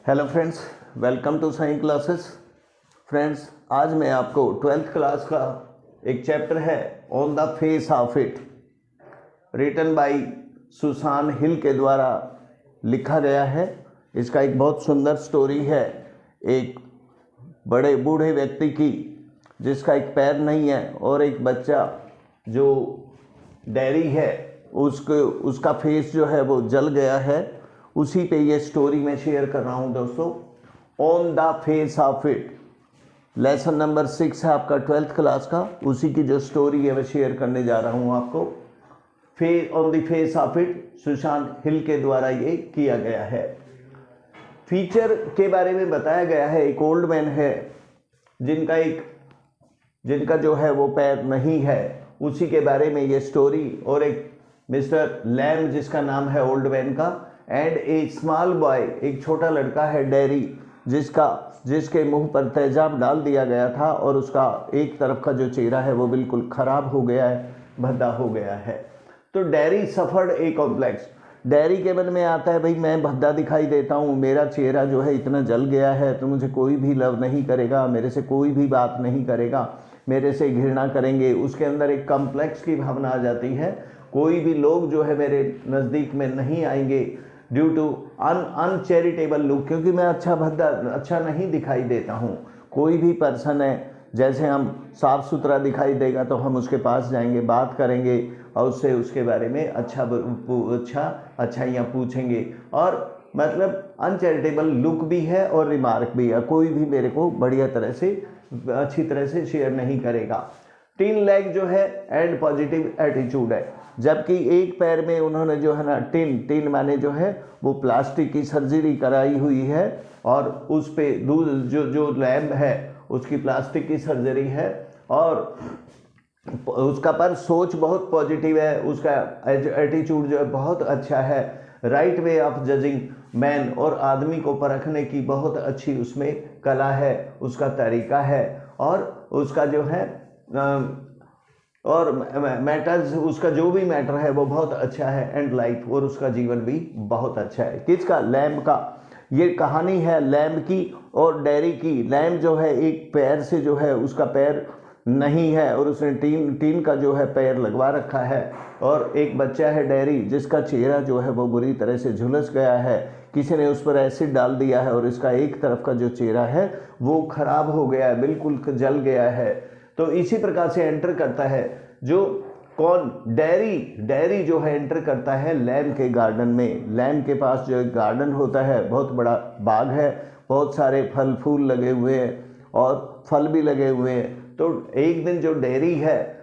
Hello friends, welcome to science classes. Friends, आज मैं आपको 12th क्लास का एक चैप्टर है on the face of it, written by Susan Hill के द्वारा लिखा गया है। इसका एक बहुत सुंदर स्टोरी है एक बड़े बूढ़े व्यक्ति की जिसका एक पैर नहीं है और एक बच्चा जो डेयरी है उसका फेस जो है वो जल गया है। उसी पे ये स्टोरी मैं शेयर कर रहा हूँ दोस्तों। On the face of it lesson number 6 है आपका 12th क्लास का, उसी की जो स्टोरी है मैं शेयर करने जा रहा हूँ आपको। On the face of it Susan Hill के द्वारा ये किया गया है। फीचर के बारे में बताया गया है, एक ओल्ड मैन है जिनका जो है वो पैर नहीं है, उसी के बारे में ये स्टोरी। और एक मिस्टर लैम जिसका नाम है ओल्ड मैन का, एंड ए स्मॉल बॉय एक छोटा लड़का है डेयरी जिसके मुंह पर तेजाब डाल दिया गया था और उसका एक तरफ का जो चेहरा है वो बिल्कुल खराब हो गया है, भद्दा हो गया है। तो dairy suffered a complex. Dairy के मन में आता है भाई मैं भद्दा दिखाई देता हूँ, मेरा चेहरा जो है इतना जल गया है तो मुझे कोई भी लव नहीं करेगा, मेरे से कोई भी बात नहीं करेगा, मेरे से घृणा करेंगे। उसके अंदर एक कॉम्प्लेक्स की भावना आ जाती है, कोई भी लोग जो है मेरे नज़दीक में नहीं आएंगे ड्यू टू अनचैरिटेबल लुक, क्योंकि मैं अच्छा नहीं दिखाई देता हूँ। कोई भी पर्सन है, जैसे हम साफ़ सुथरा दिखाई देगा तो हम उसके पास जाएंगे, बात करेंगे और उससे उसके बारे में अच्छाइयाँ पूछेंगे। और मतलब अनचैरिटेबल लुक भी है और रिमार्क भी है, कोई भी मेरे को बढ़िया तरह से अच्छी तरह से शेयर नहीं करेगा। 3 लेग जो है एंड पॉजिटिव एटीट्यूड है, जबकि एक पैर में उन्होंने जो है ना टिन माने जो है वो प्लास्टिक की सर्जरी कराई हुई है और उस पे जो लैम्प है उसकी प्लास्टिक की सर्जरी है। और उसका पर सोच बहुत पॉजिटिव है, उसका एटीट्यूड जो है बहुत अच्छा है। Right way of judging man, और आदमी को परखने की बहुत अच्छी उसमें कला है, उसका तरीका है। और उसका जो है और मैटर्स, उसका जो भी मैटर है वो बहुत अच्छा है एंड लाइफ, और उसका जीवन भी बहुत अच्छा है। किसका? लैम्ब का। ये कहानी है लैम्ब की और डेयरी की। लैम्ब जो है एक पैर से जो है उसका पैर नहीं है और उसने टीन का जो है पैर लगवा रखा है। और एक बच्चा है डेयरी जिसका चेहरा जो है वो बुरी तरह से झुलस गया है, किसी ने उस पर एसिड डाल दिया है और इसका एक तरफ का जो चेहरा है वो खराब हो गया है, बिल्कुल जल गया है। तो इसी प्रकार से एंटर करता है जो कौन? डेयरी जो है एंटर करता है लैम्ब के गार्डन में। लैम्ब के पास जो एक गार्डन होता है, बहुत बड़ा बाग है, बहुत सारे फल फूल लगे हुए हैं और फल भी लगे हुए हैं। तो एक दिन जो डेयरी है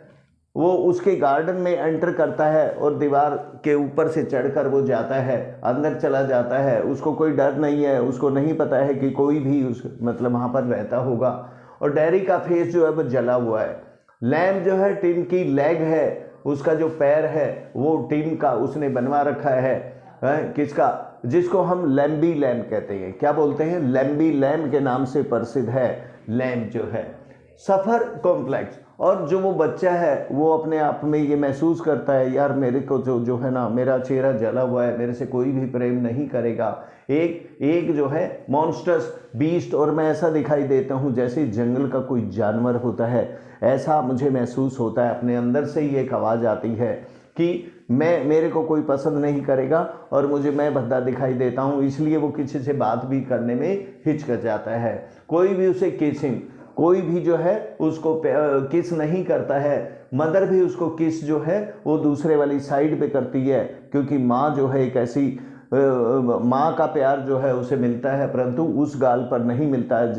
वो उसके गार्डन में एंटर करता है और दीवार के ऊपर से चढ़कर वो जाता है, अंदर चला जाता है। उसको कोई डर नहीं है, उसको नहीं पता है कि कोई भी मतलब वहाँ पर रहता होगा। और डेयरी का फेस जो है वो जला हुआ है। लैम्ब जो है टिन की लेग है, उसका जो पैर है वो टिन का उसने बनवा रखा है। किसका? जिसको हम लैम्बी लैम्ब कहते हैं। क्या बोलते हैं? लैम्बी लैम्ब के नाम से प्रसिद्ध है लैम्ब जो है। सफ़र कॉम्प्लेक्स, और जो वो बच्चा है वो अपने आप में ये महसूस करता है यार मेरे को जो है ना मेरा चेहरा जला हुआ है, मेरे से कोई भी प्रेम नहीं करेगा। एक जो है मॉन्स्टर्स बीस्ट, और मैं ऐसा दिखाई देता हूँ जैसे जंगल का कोई जानवर होता है, ऐसा मुझे महसूस होता है। अपने अंदर से ही एक आवाज़ आती है कि मेरे को कोई पसंद नहीं करेगा और मैं भद्दा दिखाई देता हूँ, इसलिए वो किसी से बात भी करने में हिचकिचाता है। कोई भी उसे कोई भी जो है उसको किस नहीं करता है। मदर भी उसको किस जो है वो दूसरे वाली साइड पे करती है, क्योंकि माँ जो है एक ऐसी माँ का प्यार जो है उसे मिलता है, परंतु उस गाल पर नहीं मिलता है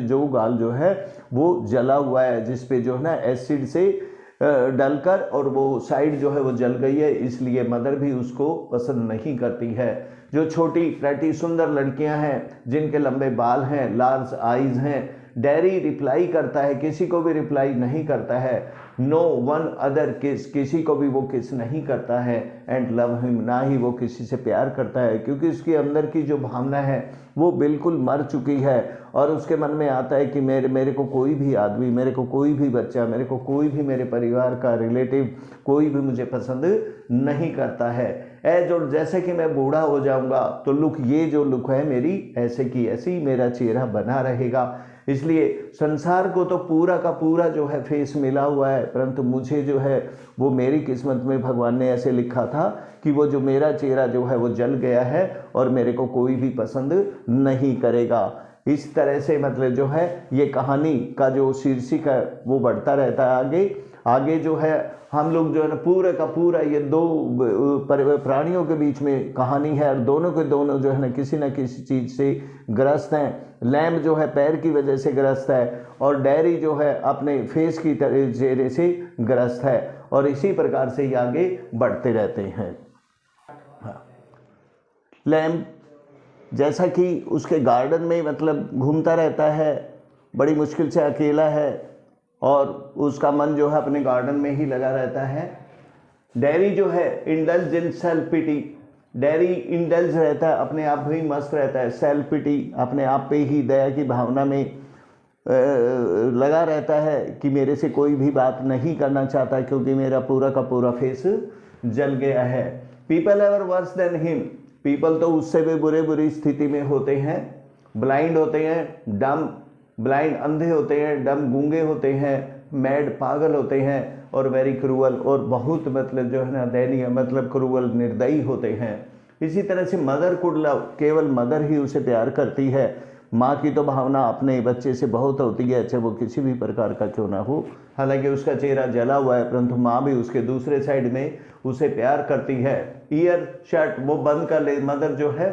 जो गाल जो है वो जला हुआ है, जिस पे जो है ना एसिड से डलकर और वो साइड जो है वो जल गई है, इसलिए मदर भी उसको पसंद नहीं करती है। जो छोटी प्रेटी सुंदर लड़कियां हैं जिनके लंबे बाल हैं, लार्ज आइज़ हैं, डेयरी रिप्लाई करता है, किसी को भी रिप्लाई नहीं करता है। नो वन अदर किस, किसी को भी वो किस नहीं करता है, एंड लव हिम, ना ही वो किसी से प्यार करता है, क्योंकि उसके अंदर की जो भावना है वो बिल्कुल मर चुकी है और उसके मन में आता है कि मेरे को कोई भी आदमी, मेरे को कोई भी बच्चा, मेरे को कोई भी मेरे परिवार का रिलेटिव कोई भी मुझे पसंद नहीं करता है। जो जैसे कि मैं बूढ़ा हो जाऊंगा तो लुक, ये जो लुक है मेरी ऐसे की ऐसी मेरा चेहरा बना रहेगा। इसलिए संसार को तो पूरा का पूरा जो है फेस मिला हुआ है, परंतु मुझे जो है वो मेरी किस्मत में भगवान ने ऐसे लिखा था कि वो जो मेरा चेहरा जो है वो जल गया है और मेरे को कोई भी पसंद नहीं करेगा। इस तरह से मतलब जो है ये कहानी का जो शीर्षक है वो बढ़ता रहता है आगे जो है हम लोग जो है ना पूरा का पूरा ये दो प्राणियों के बीच में कहानी है और दोनों के दोनों जो है ना किसी चीज़ से ग्रस्त हैं। लैम्ब जो है पैर की वजह से ग्रस्त है और डेयरी जो है अपने फेस की चेहरे से ग्रस्त है और इसी प्रकार से ये आगे बढ़ते रहते हैं। लैम्ब जैसा कि उसके गार्डन में मतलब घूमता रहता है, बड़ी मुश्किल से अकेला है और उसका मन जो है अपने गार्डन में ही लगा रहता है। डेयरी जो है इंडल्ज इन सेल्फ पिटी, डेयरी इंडल्ज रहता है, अपने आप में ही मस्त रहता है, सेल्फ पिटी अपने आप पे ही दया की भावना में लगा रहता है कि मेरे से कोई भी बात नहीं करना चाहता क्योंकि मेरा पूरा का पूरा फेस जल गया है। People ever worse than him, people तो उससे भी बुरी स्थिति में होते हैं, ब्लाइंड होते हैं, डम ब्लाइंड अंधे होते हैं, डम गूंगे होते हैं, मैड पागल होते हैं और वेरी क्रूअल और बहुत मतलब जो है ना दयनीय मतलब क्रूअल निर्दयी होते हैं। इसी तरह से मदर कुड लव, केवल मदर ही उसे प्यार करती है। माँ की तो भावना अपने बच्चे से बहुत होती है, चाहे वो किसी भी प्रकार का क्यों ना हो। हालांकि उसका चेहरा जला हुआ है परंतु माँ भी उसके दूसरे साइड में उसे प्यार करती है। ईयर शट, वो बंद कर ले, मदर जो है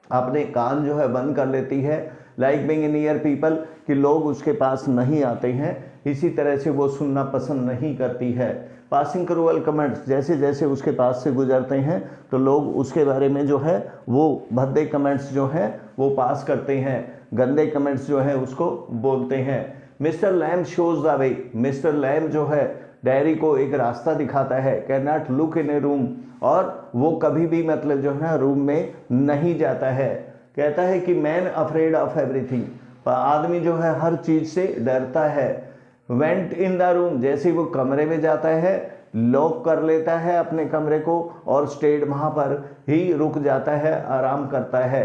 अपने कान जो है बंद कर लेती है। लाइक बीइंग नियर पीपल, कि लोग उसके पास नहीं आते हैं, इसी तरह से वो सुनना पसंद नहीं करती है। पासिंग क्रूअल कमेंट्स, जैसे जैसे उसके पास से गुजरते हैं तो लोग उसके बारे में जो है वो भद्दे कमेंट्स जो हैं वो पास करते हैं, गंदे कमेंट्स जो हैं उसको बोलते हैं। Mister lamb shows the way, mister lamb जो है डेयरी को एक रास्ता दिखाता है। Can not look in A room, और वो कभी भी मतलब जो है ना रूम में नहीं जाता है। कहता है कि मैन अफ्रेड ऑफ एवरीथिंग, आदमी जो है हर चीज़ से डरता है। वेंट इन द रूम, जैसे वो कमरे में जाता है लॉक कर लेता है अपने कमरे को और स्टेड वहाँ पर ही रुक जाता है, आराम करता है।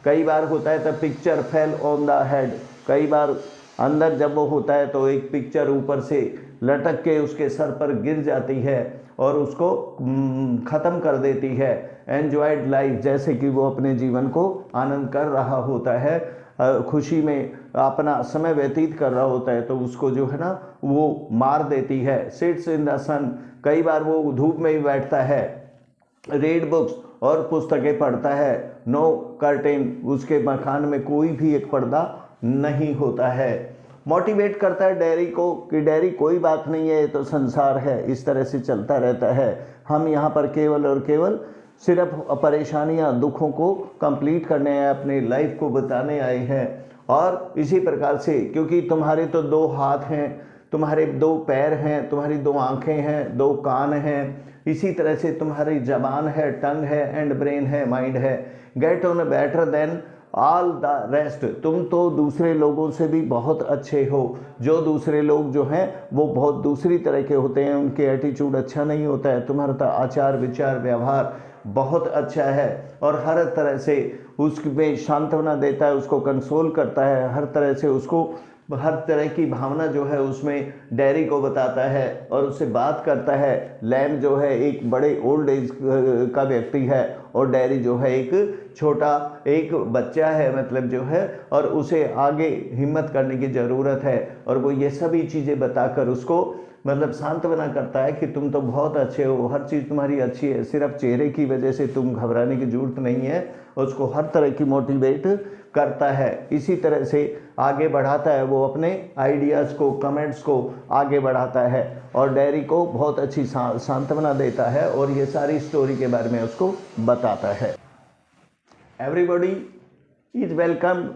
कई बार होता है the picture fell on the head, कई बार अंदर जब वो होता है तो एक पिक्चर ऊपर से लटक के उसके सर पर गिर जाती है और उसको ख़त्म कर देती है। एन्जॉयड लाइफ, जैसे कि वो अपने जीवन को आनंद कर रहा होता है, खुशी में अपना समय व्यतीत कर रहा होता है, तो उसको जो है ना वो मार देती है। सिट्स इन द सन, कई बार वो धूप में ही बैठता है। रीड बुक्स, और पुस्तकें पढ़ता है। नो कर्टेन, उसके मकान में कोई भी एक पर्दा नहीं होता है। मोटिवेट करता है डेयरी को कि डेयरी कोई बात नहीं है, ये तो संसार है, इस तरह से चलता रहता है। हम यहाँ पर केवल और केवल सिर्फ परेशानियाँ दुखों को कंप्लीट करने आए, अपने लाइफ को बताने आए हैं। और इसी प्रकार से, क्योंकि तुम्हारे तो 2 हाथ हैं, तुम्हारे 2 पैर हैं, तुम्हारी 2 आँखें हैं, 2 कान हैं, इसी तरह से तुम्हारी जबान है, टंग है, एंड ब्रेन है, माइंड है। Get on better than all the rest, तुम तो दूसरे लोगों से भी बहुत अच्छे हो। जो दूसरे लोग जो हैं वो बहुत दूसरी तरह के होते हैं, उनके एटीट्यूड अच्छा नहीं होता है, तुम्हारा तो आचार विचार व्यवहार बहुत अच्छा है और हर तरह से उसमें सांत्वना देता है, उसको कंसोल करता है, हर तरह से उसको हर तरह की भावना जो है उसमें डेयरी को बताता है और उससे बात करता है। लैम्ब जो है एक बड़े ओल्ड एज का व्यक्ति है और डेयरी जो है एक छोटा एक बच्चा है मतलब जो है, और उसे आगे हिम्मत करने की ज़रूरत है। और वो ये सभी चीज़ें बताकर उसको मतलब सांत्वना करता है कि तुम तो बहुत अच्छे हो, हर चीज़ तुम्हारी अच्छी है, सिर्फ चेहरे की वजह से तुम घबराने की ज़रूरत नहीं है। उसको हर तरह की मोटिवेट करता है, इसी तरह से आगे बढ़ाता है। वो अपने आइडियाज़ को, कमेंट्स को आगे बढ़ाता है और डेयरी को बहुत अच्छी सांत्वना देता है और ये सारी स्टोरी के बारे में उसको बताता है। एवरीबॉडी इज वेलकम,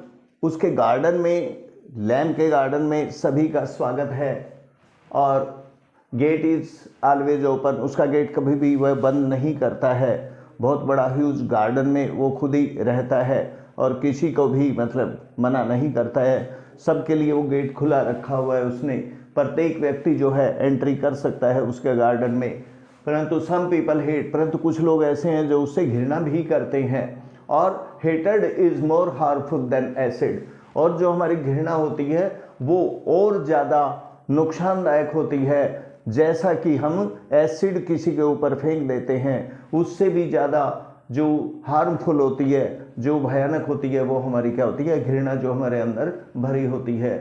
उसके गार्डन में, लैम्ब के गार्डन में सभी का स्वागत है। और गेट इज़ ऑलवेज ओपन, उसका गेट कभी भी वह बंद नहीं करता है। बहुत बड़ा ह्यूज गार्डन में वो खुद ही रहता है और किसी को भी मतलब मना नहीं करता है, सबके लिए वो गेट खुला रखा हुआ है उसने, प्रत्येक व्यक्ति जो है एंट्री कर सकता है उसके गार्डन में। परंतु सम पीपल हेट, परंतु कुछ लोग ऐसे हैं जो उससे घृणा भी करते हैं। और हेटेड is more harmful than acid, और जो हमारी घृणा होती है वो और ज़्यादा नुकसानदायक होती है। जैसा कि हम एसिड किसी के ऊपर फेंक देते हैं, उससे भी ज़्यादा जो हार्मफुल होती है, जो भयानक होती है, वो हमारी क्या होती है, घृणा जो हमारे अंदर भरी होती है।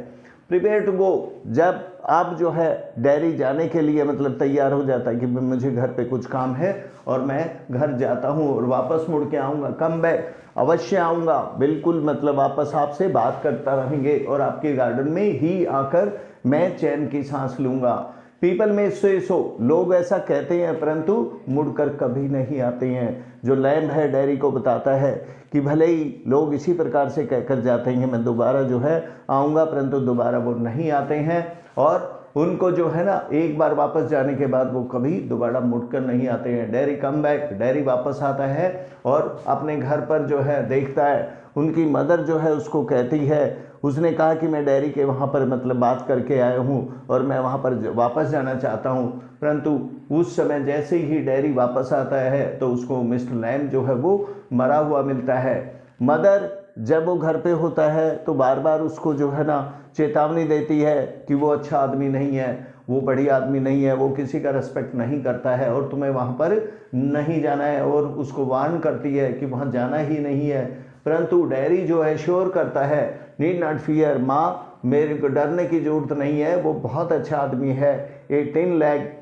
प्रिपेयर टू गो, जब आप जो है डेयरी जाने के लिए मतलब तैयार हो जाता है कि मुझे घर पे कुछ काम है और मैं घर जाता हूँ और वापस मुड़ के आऊँगा, कम बैक, अवश्य आऊँगा, बिल्कुल मतलब वापस आपसे बात करता रहेंगे और आपके गार्डन में ही आकर मैं चैन की सांस लूँगा। पीपल में से सो, लोग ऐसा कहते हैं परंतु मुड़कर कभी नहीं आते हैं। जो लैम्ब है डेयरी को बताता है कि भले ही लोग इसी प्रकार से कहकर जाते हैं मैं दोबारा जो है आऊँगा, परंतु दोबारा वो नहीं आते हैं और उनको जो है ना एक बार वापस जाने के बाद वो कभी दोबारा मुड़कर नहीं आते हैं। डेयरी कम बैक, डेयरी वापस आता है और अपने घर पर जो है देखता है, उनकी मदर जो है उसको कहती है, उसने कहा कि मैं डेयरी के वहाँ पर मतलब बात करके आया हूँ और मैं वहाँ पर वापस जाना चाहता हूँ, परंतु उस समय जैसे ही डेयरी वापस आता है तो उसको मिस्टर लैम्ब जो है वो मरा हुआ मिलता है। मदर जब वो घर पे होता है तो बार बार उसको जो है ना चेतावनी देती है कि वो अच्छा आदमी नहीं है, वो बढ़िया आदमी नहीं है, वो किसी का रिस्पेक्ट नहीं करता है और तुम्हें वहाँ पर नहीं जाना है, और उसको वार्न करती है कि वहाँ जाना ही नहीं है। परंतु डेयरी जो है श्योर करता है, नीड नॉट फियर, माँ मेरे को डरने की ज़रूरत नहीं है, वो बहुत अच्छा आदमी है। ए टिन लैग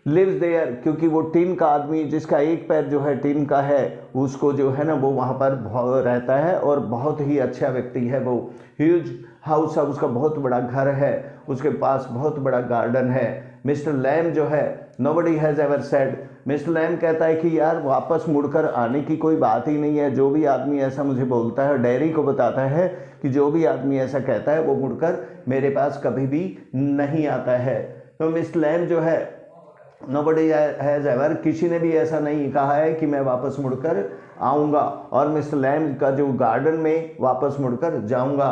लिव्स देयर, क्योंकि वो टिन का आदमी जिसका एक पैर जो है टिन का है, उसको जो है ना वो वहाँ पर रहता है और बहुत ही अच्छा व्यक्ति है वो। ह्यूज हाउस है, उसका बहुत बड़ा घर है, उसके पास बहुत बड़ा गार्डन है। मिस्टर लैम्ब जो है nobody has ever said, mister lamb कहता है कि यार वापस मुड़कर आने की कोई बात ही नहीं है। जो भी आदमी ऐसा मुझे बोलता है, डेयरी को बताता है कि जो भी आदमी ऐसा कहता है वो मुड़कर मेरे पास कभी भी नहीं आता है। तो मिस्टर लैम्ब जो है नोबडी हैज़ एवर, किसी ने भी ऐसा नहीं कहा है कि मैं वापस मुड़कर आऊँगा और मिस्टर लैम्ब का जो गार्डन में वापस मुड़कर जाऊँगा।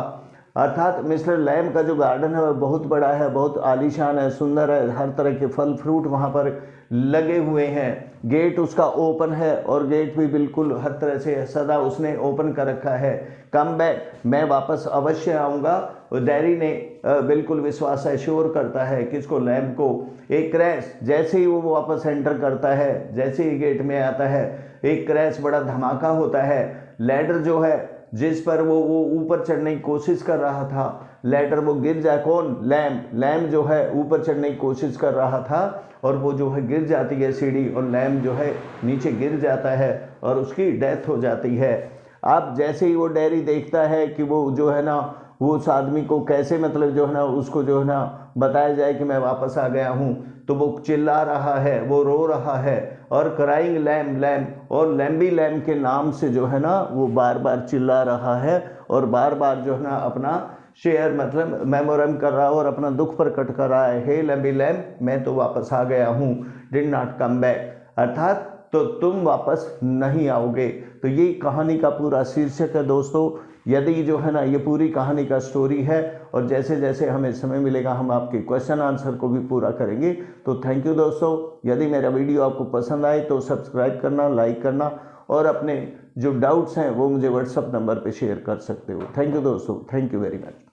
अर्थात मिस्टर लैम्ब का जो गार्डन है वह बहुत बड़ा है, बहुत आलीशान है, सुंदर है, हर तरह के फल फ्रूट वहाँ पर लगे हुए हैं। गेट उसका ओपन है और गेट भी बिल्कुल हर तरह से सदा उसने ओपन कर रखा है। कम बैक, मैं वापस अवश्य आऊँगा। और डेयरी ने बिल्कुल विश्वास एश्योर करता है किसको, लैम्ब को। एक क्रैश, जैसे ही वो वापस एंटर करता है, जैसे ही गेट में आता है, एक क्रैश, बड़ा धमाका होता है। लैडर जो है जिस पर वो ऊपर चढ़ने की कोशिश कर रहा था, लैडर वो गिर जाए, कौन, लैम्ब जो है ऊपर चढ़ने की कोशिश कर रहा था और वो जो है गिर जाती है सीढ़ी और लैम्ब जो है नीचे गिर जाता है और उसकी डेथ हो जाती है। अब जैसे ही वो डेयरी देखता है कि वो जो है ना वो उस आदमी को कैसे मतलब जो है ना उसको जो है ना बताया जाए कि मैं वापस आ गया हूँ, तो वो चिल्ला रहा है, वो रो रहा है और क्राइंग लैम्ब लैम्ब, और लैम्बी लैम्ब के नाम से जो है ना वो बार बार चिल्ला रहा है और बार बार जो है ना अपना शेयर मतलब मेमोरम कर रहा है और अपना दुख प्रकट कर रहा है। हे लैम्बी लैम्ब, मैं तो वापस आ गया हूँ, डिड नॉट कम बैक, अर्थात तो तुम वापस नहीं आओगे। तो ये कहानी का पूरा शीर्षक है दोस्तों। यदि जो है ना ये पूरी कहानी का स्टोरी है और जैसे जैसे हमें समय मिलेगा हम आपके क्वेश्चन आंसर को भी पूरा करेंगे। तो थैंक यू दोस्तों। यदि मेरा वीडियो आपको पसंद आए तो सब्सक्राइब करना, लाइक करना और अपने जो डाउट्स हैं वो मुझे व्हाट्सएप नंबर पे शेयर कर सकते हो। थैंक यू दोस्तों, थैंक यू वेरी मच।